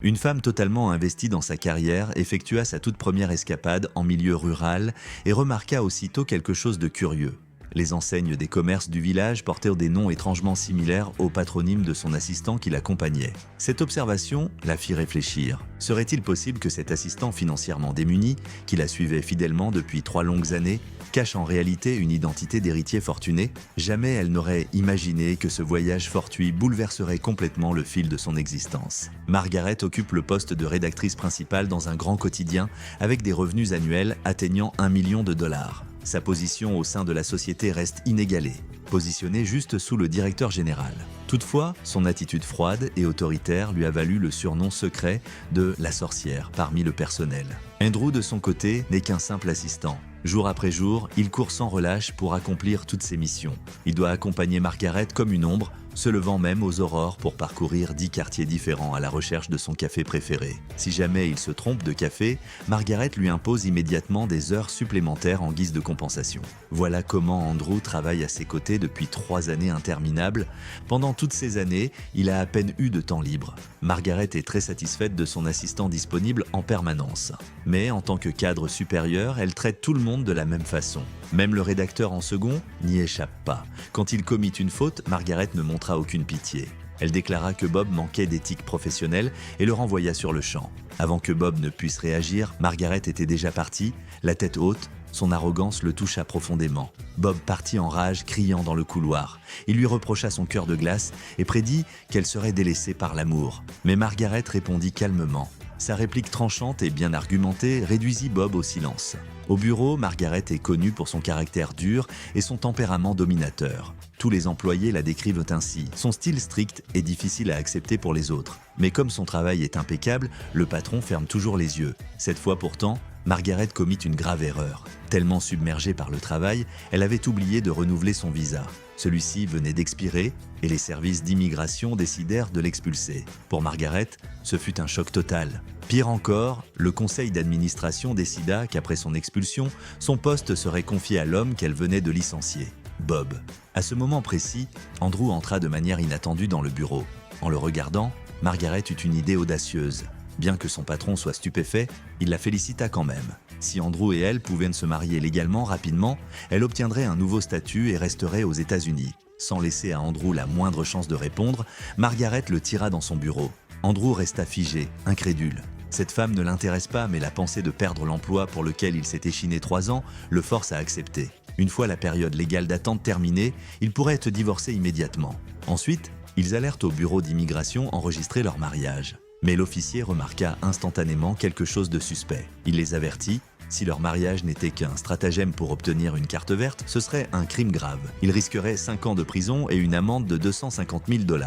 Une femme totalement investie dans sa carrière effectua sa toute première escapade en milieu rural et remarqua aussitôt quelque chose de curieux. Les enseignes des commerces du village portaient des noms étrangement similaires au patronyme de son assistant qui l'accompagnait. Cette observation la fit réfléchir. Serait-il possible que cet assistant financièrement démuni, qui la suivait fidèlement depuis 3 longues années, cache en réalité une identité d'héritier fortuné? Jamais elle n'aurait imaginé que ce voyage fortuit bouleverserait complètement le fil de son existence. Margaret occupe le poste de rédactrice principale dans un grand quotidien avec des revenus annuels atteignant 1 million de dollars. Sa position au sein de la société reste inégalée, positionnée juste sous le directeur général. Toutefois, son attitude froide et autoritaire lui a valu le surnom secret de « la sorcière » parmi le personnel. Andrew, de son côté, n'est qu'un simple assistant. Jour après jour, il court sans relâche pour accomplir toutes ses missions. Il doit accompagner Margaret comme une ombre, se levant même aux aurores pour parcourir 10 quartiers différents à la recherche de son café préféré. Si jamais il se trompe de café, Margaret lui impose immédiatement des heures supplémentaires en guise de compensation. Voilà comment Andrew travaille à ses côtés depuis 3 années interminables. Pendant toutes ces années, il a à peine eu de temps libre. Margaret est très satisfaite de son assistant disponible en permanence. Mais en tant que cadre supérieur, elle traite tout le monde de la même façon. Même le rédacteur en second n'y échappe pas. Quand il commit une faute, Margaret ne montra aucune pitié. Elle déclara que Bob manquait d'éthique professionnelle et le renvoya sur le champ. Avant que Bob ne puisse réagir, Margaret était déjà partie, la tête haute. Son arrogance le toucha profondément. Bob partit en rage, criant dans le couloir. Il lui reprocha son cœur de glace et prédit qu'elle serait délaissée par l'amour. Mais Margaret répondit calmement. Sa réplique tranchante et bien argumentée réduisit Bob au silence. Au bureau, Margaret est connue pour son caractère dur et son tempérament dominateur. Tous les employés la décrivent ainsi. Son style strict est difficile à accepter pour les autres. Mais comme son travail est impeccable, le patron ferme toujours les yeux. Cette fois pourtant, Margaret commit une grave erreur. Tellement submergée par le travail, elle avait oublié de renouveler son visa. Celui-ci venait d'expirer et les services d'immigration décidèrent de l'expulser. Pour Margaret, ce fut un choc total. Pire encore, le conseil d'administration décida qu'après son expulsion, son poste serait confié à l'homme qu'elle venait de licencier, Bob. À ce moment précis, Andrew entra de manière inattendue dans le bureau. En le regardant, Margaret eut une idée audacieuse. Bien que son patron soit stupéfait, il la félicita quand même. Si Andrew et elle pouvaient se marier légalement rapidement, elle obtiendrait un nouveau statut et resterait aux États-Unis. Sans laisser à Andrew la moindre chance de répondre, Margaret le tira dans son bureau. Andrew resta figé, incrédule. Cette femme ne l'intéresse pas, mais la pensée de perdre l'emploi pour lequel il s'est échiné 3 ans le force à accepter. Une fois la période légale d'attente terminée, ils pourraient être divorcés immédiatement. Ensuite, ils allèrent au bureau d'immigration enregistrer leur mariage. Mais l'officier remarqua instantanément quelque chose de suspect. Il les avertit, si leur mariage n'était qu'un stratagème pour obtenir une carte verte, ce serait un crime grave. Ils risqueraient 5 ans de prison et une amende de 250 000 $.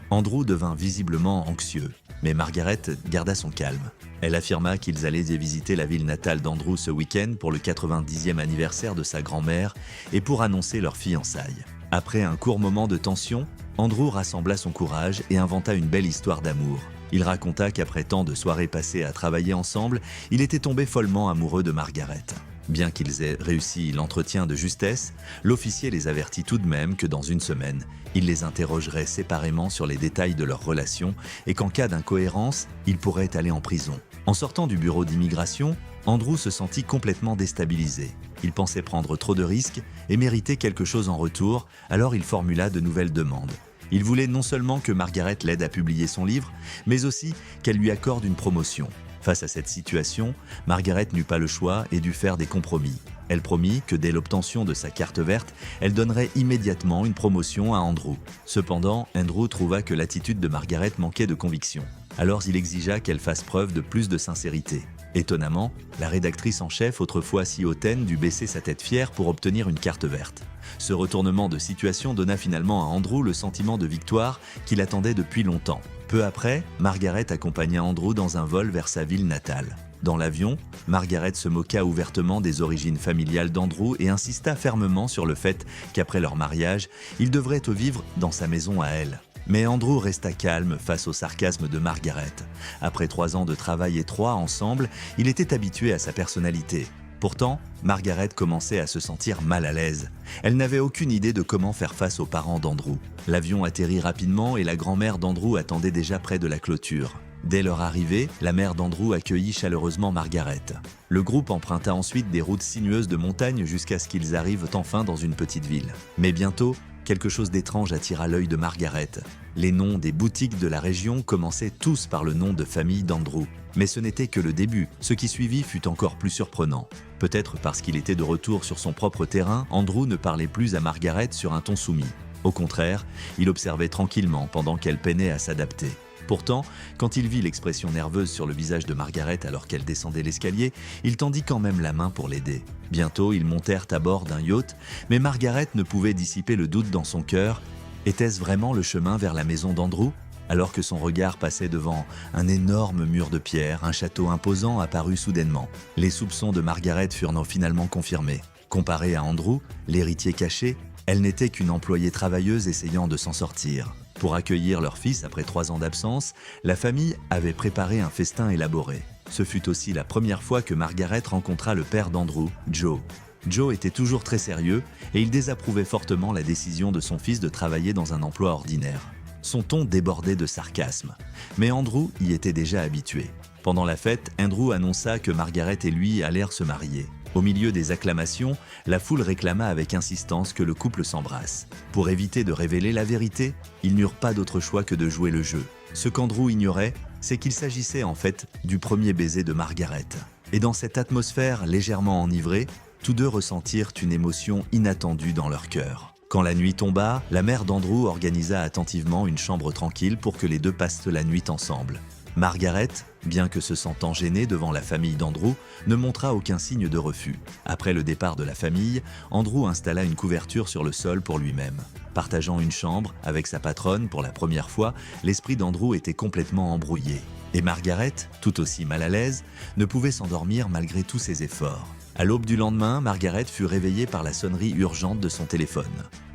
Andrew devint visiblement anxieux, mais Margaret garda son calme. Elle affirma qu'ils allaient visiter la ville natale d'Andrew ce week-end pour le 90e anniversaire de sa grand-mère et pour annoncer leur fiançailles. Après un court moment de tension, Andrew rassembla son courage et inventa une belle histoire d'amour. Il raconta qu'après tant de soirées passées à travailler ensemble, il était tombé follement amoureux de Margaret. Bien qu'ils aient réussi l'entretien de justesse, l'officier les avertit tout de même que dans une semaine, il les interrogerait séparément sur les détails de leur relation et qu'en cas d'incohérence, ils pourraient aller en prison. En sortant du bureau d'immigration, Andrew se sentit complètement déstabilisé. Il pensait prendre trop de risques et mériter quelque chose en retour, alors il formula de nouvelles demandes. Il voulait non seulement que Margaret l'aide à publier son livre, mais aussi qu'elle lui accorde une promotion. Face à cette situation, Margaret n'eut pas le choix et dut faire des compromis. Elle promit que dès l'obtention de sa carte verte, elle donnerait immédiatement une promotion à Andrew. Cependant, Andrew trouva que l'attitude de Margaret manquait de conviction. Alors il exigea qu'elle fasse preuve de plus de sincérité. Étonnamment, la rédactrice en chef, autrefois si hautaine, dut baisser sa tête fière pour obtenir une carte verte. Ce retournement de situation donna finalement à Andrew le sentiment de victoire qu'il attendait depuis longtemps. Peu après, Margaret accompagna Andrew dans un vol vers sa ville natale. Dans l'avion, Margaret se moqua ouvertement des origines familiales d'Andrew et insista fermement sur le fait qu'après leur mariage, il devrait vivre dans sa maison à elle. Mais Andrew resta calme face au sarcasme de Margaret. Après 3 ans de travail étroit ensemble, il était habitué à sa personnalité. Pourtant, Margaret commençait à se sentir mal à l'aise. Elle n'avait aucune idée de comment faire face aux parents d'Andrew. L'avion atterrit rapidement et la grand-mère d'Andrew attendait déjà près de la clôture. Dès leur arrivée, la mère d'Andrew accueillit chaleureusement Margaret. Le groupe emprunta ensuite des routes sinueuses de montagne jusqu'à ce qu'ils arrivent enfin dans une petite ville. Mais bientôt, quelque chose d'étrange attira l'œil de Margaret. Les noms des boutiques de la région commençaient tous par le nom de famille d'Andrew. Mais ce n'était que le début. Ce qui suivit fut encore plus surprenant. Peut-être parce qu'il était de retour sur son propre terrain, Andrew ne parlait plus à Margaret sur un ton soumis. Au contraire, il observait tranquillement pendant qu'elle peinait à s'adapter. Pourtant, quand il vit l'expression nerveuse sur le visage de Margaret alors qu'elle descendait l'escalier, il tendit quand même la main pour l'aider. Bientôt, ils montèrent à bord d'un yacht, mais Margaret ne pouvait dissiper le doute dans son cœur. Était-ce vraiment le chemin vers la maison d'Andrew ? Alors que son regard passait devant un énorme mur de pierre, un château imposant apparut soudainement. Les soupçons de Margaret furent finalement confirmés. Comparée à Andrew, l'héritier caché, elle n'était qu'une employée travailleuse essayant de s'en sortir. Pour accueillir leur fils après 3 ans d'absence, la famille avait préparé un festin élaboré. Ce fut aussi la première fois que Margaret rencontra le père d'Andrew, Joe. Joe était toujours très sérieux et il désapprouvait fortement la décision de son fils de travailler dans un emploi ordinaire. Son ton débordait de sarcasme, mais Andrew y était déjà habitué. Pendant la fête, Andrew annonça que Margaret et lui allèrent se marier. Au milieu des acclamations, la foule réclama avec insistance que le couple s'embrasse. Pour éviter de révéler la vérité, ils n'eurent pas d'autre choix que de jouer le jeu. Ce qu'Andrew ignorait, c'est qu'il s'agissait en fait du premier baiser de Margaret. Et dans cette atmosphère légèrement enivrée, tous deux ressentirent une émotion inattendue dans leur cœur. Quand la nuit tomba, la mère d'Andrew organisa attentivement une chambre tranquille pour que les deux passent la nuit ensemble. Margaret, bien que se sentant gênée devant la famille d'Andrew, ne montra aucun signe de refus. Après le départ de la famille, Andrew installa une couverture sur le sol pour lui-même. Partageant une chambre avec sa patronne pour la première fois, l'esprit d'Andrew était complètement embrouillé. Et Margaret, tout aussi mal à l'aise, ne pouvait s'endormir malgré tous ses efforts. À l'aube du lendemain, Margaret fut réveillée par la sonnerie urgente de son téléphone.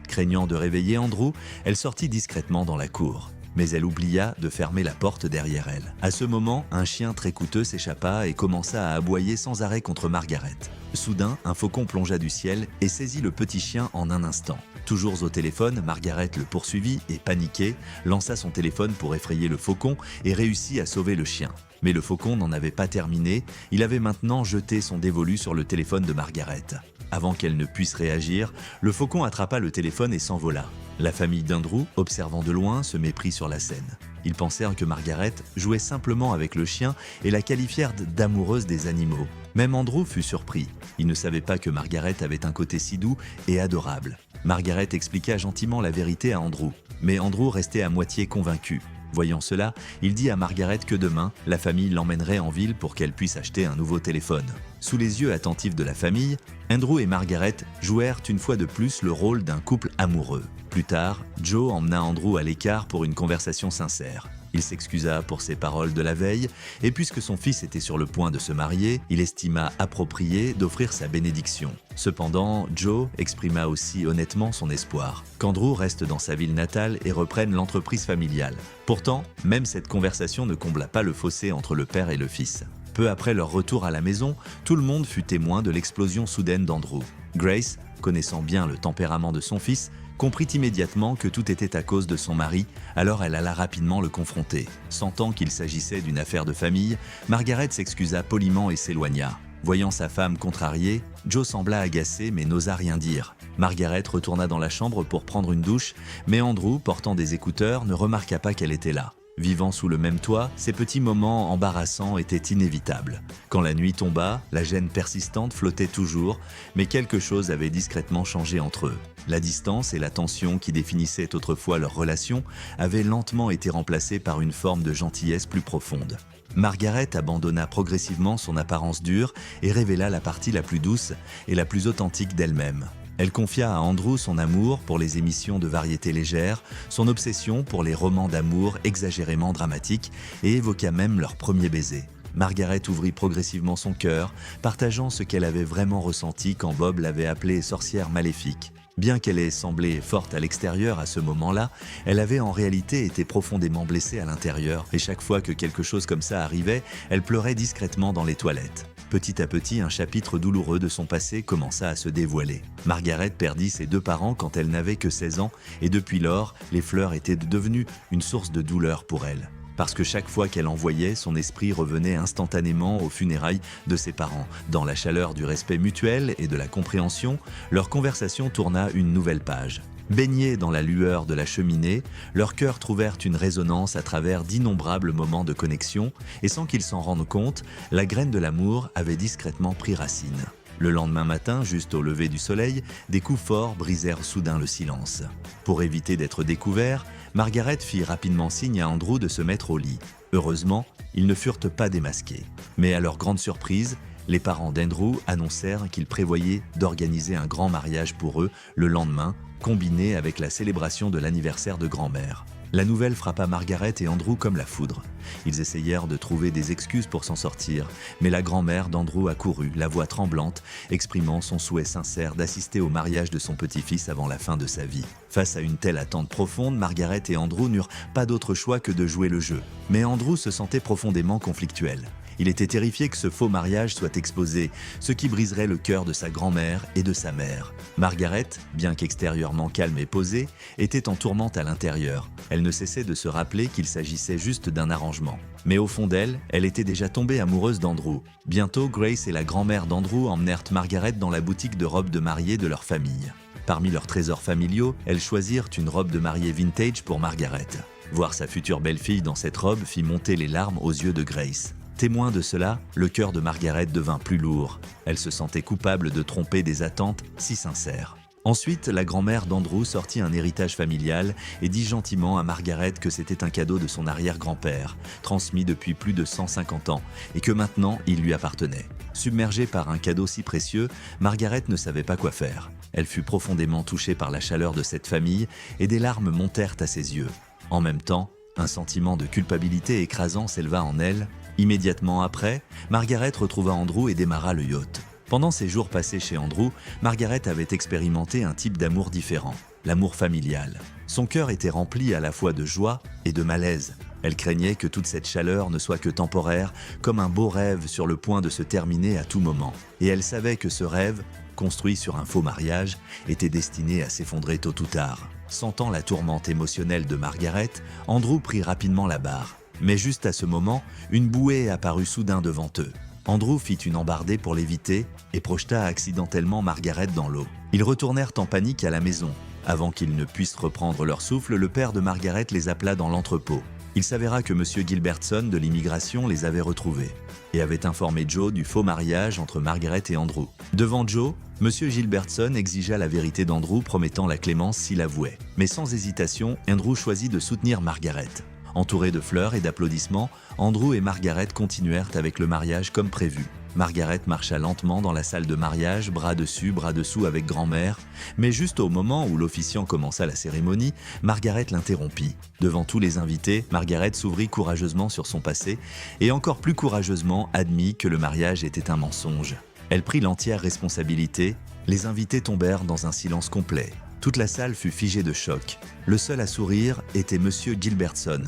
Craignant de réveiller Andrew, elle sortit discrètement dans la cour. Mais elle oublia de fermer la porte derrière elle. À ce moment, un chien très coûteux s'échappa et commença à aboyer sans arrêt contre Margaret. Soudain, un faucon plongea du ciel et saisit le petit chien en un instant. Toujours au téléphone, Margaret le poursuivit et, paniquée, lança son téléphone pour effrayer le faucon et réussit à sauver le chien. Mais le faucon n'en avait pas terminé, il avait maintenant jeté son dévolu sur le téléphone de Margaret. Avant qu'elle ne puisse réagir, le faucon attrapa le téléphone et s'envola. La famille d'Andrew, observant de loin, se méprit sur la scène. Ils pensèrent que Margaret jouait simplement avec le chien et la qualifièrent d'amoureuse des animaux. Même Andrew fut surpris. Il ne savait pas que Margaret avait un côté si doux et adorable. Margaret expliqua gentiment la vérité à Andrew, mais Andrew restait à moitié convaincu. Voyant cela, il dit à Margaret que demain, la famille l'emmènerait en ville pour qu'elle puisse acheter un nouveau téléphone. Sous les yeux attentifs de la famille, Andrew et Margaret jouèrent une fois de plus le rôle d'un couple amoureux. Plus tard, Joe emmena Andrew à l'écart pour une conversation sincère. Il s'excusa pour ses paroles de la veille, et puisque son fils était sur le point de se marier, il estima approprié d'offrir sa bénédiction. Cependant, Joe exprima aussi honnêtement son espoir qu'Andrew reste dans sa ville natale et reprenne l'entreprise familiale. Pourtant, même cette conversation ne combla pas le fossé entre le père et le fils. Peu après leur retour à la maison, tout le monde fut témoin de l'explosion soudaine d'Andrew. Grace, connaissant bien le tempérament de son fils, comprit immédiatement que tout était à cause de son mari, alors elle alla rapidement le confronter. Sentant qu'il s'agissait d'une affaire de famille, Margaret s'excusa poliment et s'éloigna. Voyant sa femme contrariée, Joe sembla agacé mais n'osa rien dire. Margaret retourna dans la chambre pour prendre une douche, mais Andrew, portant des écouteurs, ne remarqua pas qu'elle était là. Vivant sous le même toit, ces petits moments embarrassants étaient inévitables. Quand la nuit tomba, la gêne persistante flottait toujours, mais quelque chose avait discrètement changé entre eux. La distance et la tension qui définissaient autrefois leur relation avaient lentement été remplacées par une forme de gentillesse plus profonde. Margaret abandonna progressivement son apparence dure et révéla la partie la plus douce et la plus authentique d'elle-même. Elle confia à Andrew son amour pour les émissions de variété légère, son obsession pour les romans d'amour exagérément dramatiques et évoqua même leur premier baiser. Margaret ouvrit progressivement son cœur, partageant ce qu'elle avait vraiment ressenti quand Bob l'avait appelée sorcière maléfique. Bien qu'elle ait semblé forte à l'extérieur à ce moment-là, elle avait en réalité été profondément blessée à l'intérieur et chaque fois que quelque chose comme ça arrivait, elle pleurait discrètement dans les toilettes. Petit à petit, un chapitre douloureux de son passé commença à se dévoiler. Margaret perdit ses 2 parents quand elle n'avait que 16 ans et depuis lors, les fleurs étaient devenues une source de douleur pour elle. parce que chaque fois qu'elle en voyait, son esprit revenait instantanément aux funérailles de ses parents. Dans la chaleur du respect mutuel et de la compréhension, leur conversation tourna une nouvelle page. Baignés dans la lueur de la cheminée, leurs cœurs trouvèrent une résonance à travers d'innombrables moments de connexion, et sans qu'ils s'en rendent compte, la graine de l'amour avait discrètement pris racine. Le lendemain matin, juste au lever du soleil, des coups forts brisèrent soudain le silence. Pour éviter d'être découvert, Margaret fit rapidement signe à Andrew de se mettre au lit. Heureusement, ils ne furent pas démasqués. Mais à leur grande surprise, les parents d'Andrew annoncèrent qu'ils prévoyaient d'organiser un grand mariage pour eux le lendemain, combiné avec la célébration de l'anniversaire de grand-mère. La nouvelle frappa Margaret et Andrew comme la foudre. Ils essayèrent de trouver des excuses pour s'en sortir, mais la grand-mère d'Andrew accourut, la voix tremblante, exprimant son souhait sincère d'assister au mariage de son petit-fils avant la fin de sa vie. Face à une telle attente profonde, Margaret et Andrew n'eurent pas d'autre choix que de jouer le jeu. Mais Andrew se sentait profondément conflictuel. Il était terrifié que ce faux mariage soit exposé, ce qui briserait le cœur de sa grand-mère et de sa mère. Margaret, bien qu'extérieurement calme et posée, était en tourmente à l'intérieur. Elle ne cessait de se rappeler qu'il s'agissait juste d'un arrangement. Mais au fond d'elle, elle était déjà tombée amoureuse d'Andrew. Bientôt, Grace et la grand-mère d'Andrew emmenèrent Margaret dans la boutique de robes de mariée de leur famille. Parmi leurs trésors familiaux, elles choisirent une robe de mariée vintage pour Margaret. Voir sa future belle-fille dans cette robe fit monter les larmes aux yeux de Grace. Témoin de cela, le cœur de Margaret devint plus lourd. Elle se sentait coupable de tromper des attentes si sincères. Ensuite, la grand-mère d'Andrew sortit un héritage familial et dit gentiment à Margaret que c'était un cadeau de son arrière-grand-père, transmis depuis plus de 150 ans, et que maintenant il lui appartenait. Submergée par un cadeau si précieux, Margaret ne savait pas quoi faire. Elle fut profondément touchée par la chaleur de cette famille et des larmes montèrent à ses yeux. En même temps, un sentiment de culpabilité écrasant s'éleva en elle. Immédiatement après, Margaret retrouva Andrew et démarra le yacht. Pendant ces jours passés chez Andrew, Margaret avait expérimenté un type d'amour différent, l'amour familial. Son cœur était rempli à la fois de joie et de malaise. Elle craignait que toute cette chaleur ne soit que temporaire, comme un beau rêve sur le point de se terminer à tout moment. Et elle savait que ce rêve, construit sur un faux mariage, était destiné à s'effondrer tôt ou tard. Sentant la tourmente émotionnelle de Margaret, Andrew prit rapidement la barre. Mais juste à ce moment, une bouée apparut soudain devant eux. Andrew fit une embardée pour l'éviter et projeta accidentellement Margaret dans l'eau. Ils retournèrent en panique à la maison. Avant qu'ils ne puissent reprendre leur souffle, le père de Margaret les appela dans l'entrepôt. Il s'avéra que M. Gilbertson de l'immigration les avait retrouvés et avait informé Joe du faux mariage entre Margaret et Andrew. Devant Joe, M. Gilbertson exigea la vérité d'Andrew, promettant la clémence s'il avouait. Mais sans hésitation, Andrew choisit de soutenir Margaret. Entourés de fleurs et d'applaudissements, Andrew et Margaret continuèrent avec le mariage comme prévu. Margaret marcha lentement dans la salle de mariage, bras dessus, bras dessous avec grand-mère, mais juste au moment où l'officiant commença la cérémonie, Margaret l'interrompit. Devant tous les invités, Margaret s'ouvrit courageusement sur son passé et encore plus courageusement admit que le mariage était un mensonge. Elle prit l'entière responsabilité, les invités tombèrent dans un silence complet. Toute la salle fut figée de choc. Le seul à sourire était M. Gilbertson.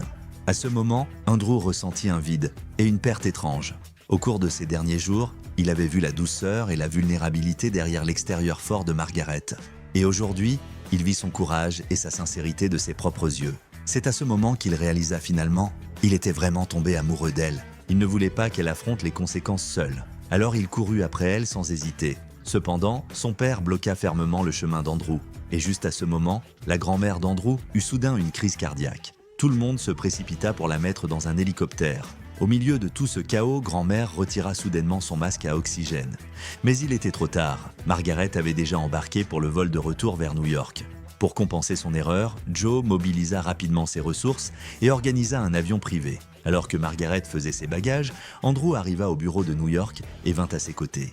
À ce moment, Andrew ressentit un vide et une perte étrange. Au cours de ces derniers jours, il avait vu la douceur et la vulnérabilité derrière l'extérieur fort de Margaret. Et aujourd'hui, il vit son courage et sa sincérité de ses propres yeux. C'est à ce moment qu'il réalisa finalement, il était vraiment tombé amoureux d'elle. Il ne voulait pas qu'elle affronte les conséquences seule. Alors il courut après elle sans hésiter. Cependant, son père bloqua fermement le chemin d'Andrew. Et juste à ce moment, la grand-mère d'Andrew eut soudain une crise cardiaque. Tout le monde se précipita pour la mettre dans un hélicoptère. Au milieu de tout ce chaos, grand-mère retira soudainement son masque à oxygène. Mais il était trop tard. Margaret avait déjà embarqué pour le vol de retour vers New York. Pour compenser son erreur, Joe mobilisa rapidement ses ressources et organisa un avion privé. Alors que Margaret faisait ses bagages, Andrew arriva au bureau de New York et vint à ses côtés.